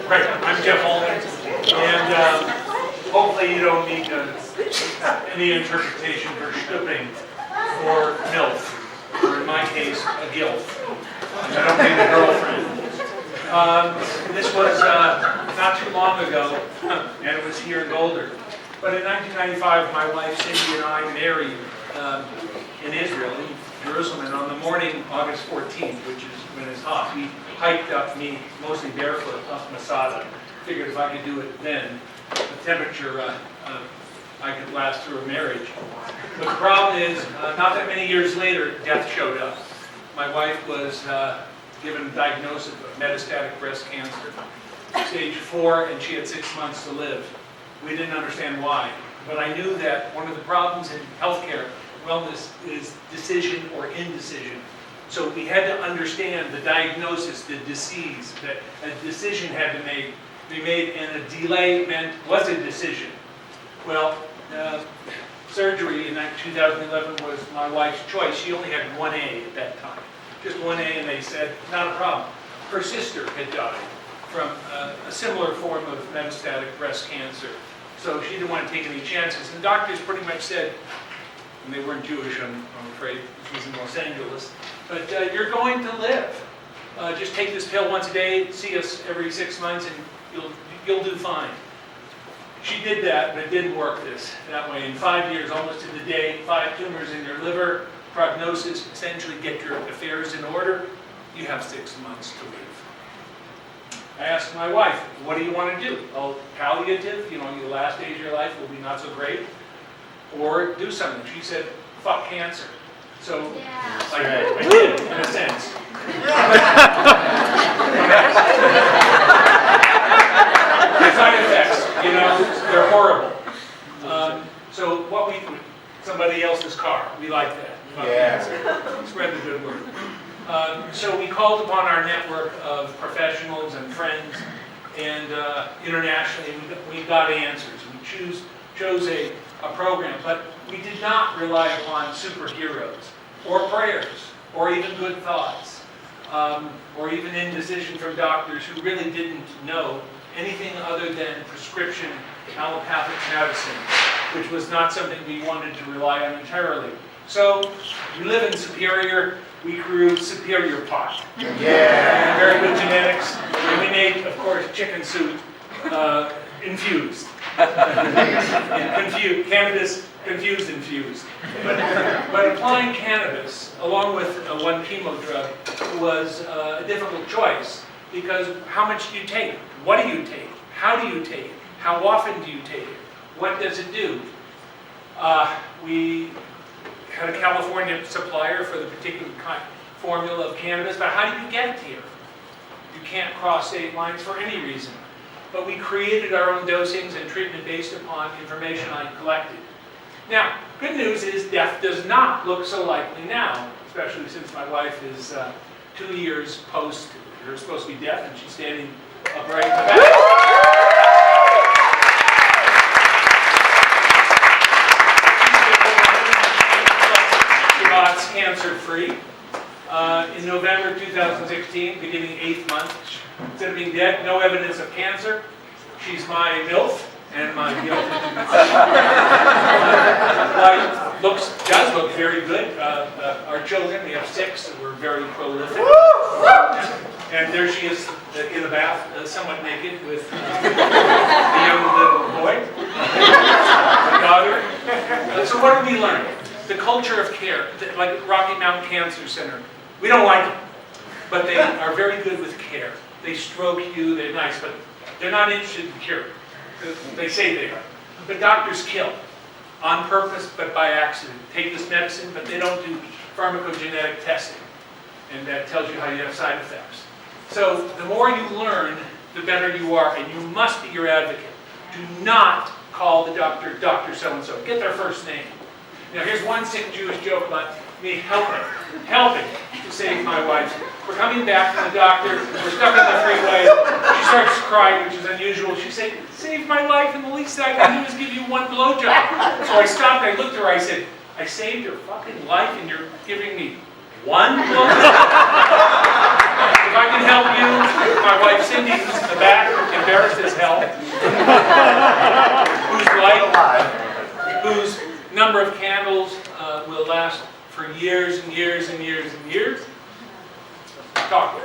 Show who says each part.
Speaker 1: Right, I'm Jeff Ullman, and hopefully you don't need any interpretation for Schtupping or MILF, or in my case, a GILF. I don't mean a girlfriend. This was not too long ago, and it was here in Boulder. But in 1995, my wife Cindy and I married in Israel, in Jerusalem, and on the morning, August 14th, which is when it's hot, we hiked up, me mostly barefoot, up Masada. Figured if I could do it then, the temperature I could last through a marriage. But the problem is, not that many years later, death showed up. My wife was given a diagnosis of metastatic breast cancer, stage 4, and she had 6 months to live. We didn't understand why, but I knew that one of the problems in healthcare wellness is decision or indecision. So we had to understand the diagnosis, the disease, that a decision had to be made, and a delay was a decision. Well, surgery in 2011 was my wife's choice. She only had 1A at that time, just 1A, and they said, not a problem. Her sister had died from a similar form of metastatic breast cancer. So she didn't want to take any chances. And doctors pretty much said, and they weren't Jewish, I'm afraid, this was in Los Angeles, but you're going to live. Just take this pill once a day, see us every 6 months, and you'll do fine. She did that, but it didn't work that way. In 5 years, almost to the day, 5 tumors in your liver, prognosis, essentially get your affairs in order, you have 6 months to live. I asked my wife, what do you want to do? Oh, palliative, your last days of your life will be not so great, or do something. She said, fuck cancer. So, I did, in a sense. The side effects, they're horrible. So somebody else's car, we like that. Spread the good word. So we called upon our network of professionals and friends, and internationally we got answers. We chose a program, but we did not rely upon superheroes, or prayers, or even good thoughts, or even indecision from doctors who really didn't know anything other than prescription allopathic medicine, which was not something we wanted to rely on entirely. So we live in Superior. We grew Superior pot. Yeah. Very good genetics. And we made, of course, chicken soup infused. Cannabis infused. But applying cannabis along with one chemo drug was a difficult choice, because how much do you take? What do you take? How do you take it? How often do you take it? What does it do? We had a California supplier for the particular formula of cannabis, but how do you get it here? You can't cross state lines for any reason. But we created our own dosings and treatment based upon information I collected. Now, good news is death does not look so likely now, especially since my wife is 2 years post her supposed to be death, and she's standing upright in the back. Cancer-free. In November 2016, beginning 8th month, instead of being dead, no evidence of cancer. She's my MILF and my guilt. Does look very good. Our children, we have 6, and we're very prolific. And there she is in the bath, somewhat naked, with a young little boy, a daughter. So what did we learn? The culture of care, like Rocky Mountain Cancer Center, we don't like them, but they are very good with care. They stroke you, they're nice, but they're not interested in cure. They say they are. But doctors kill, on purpose, but by accident. Take this medicine, but they don't do pharmacogenetic testing, and that tells you how you have side effects. So the more you learn, the better you are, and you must be your advocate. Do not call the doctor, Dr. So-and-so. Get their first name. Now here's one sick Jewish joke about me helping to save my wife. We're coming back from the doctor, we're stuck on the freeway, she starts crying, which is unusual. She said, "Save my life, and the least I can do is give you one blowjob." So I stopped, I looked at her, I said, "I saved your fucking life, and you're giving me one blowjob?" If I can help you, my wife Cindy, who's in the back, can number of candles will last for years and years and years and years. Talk.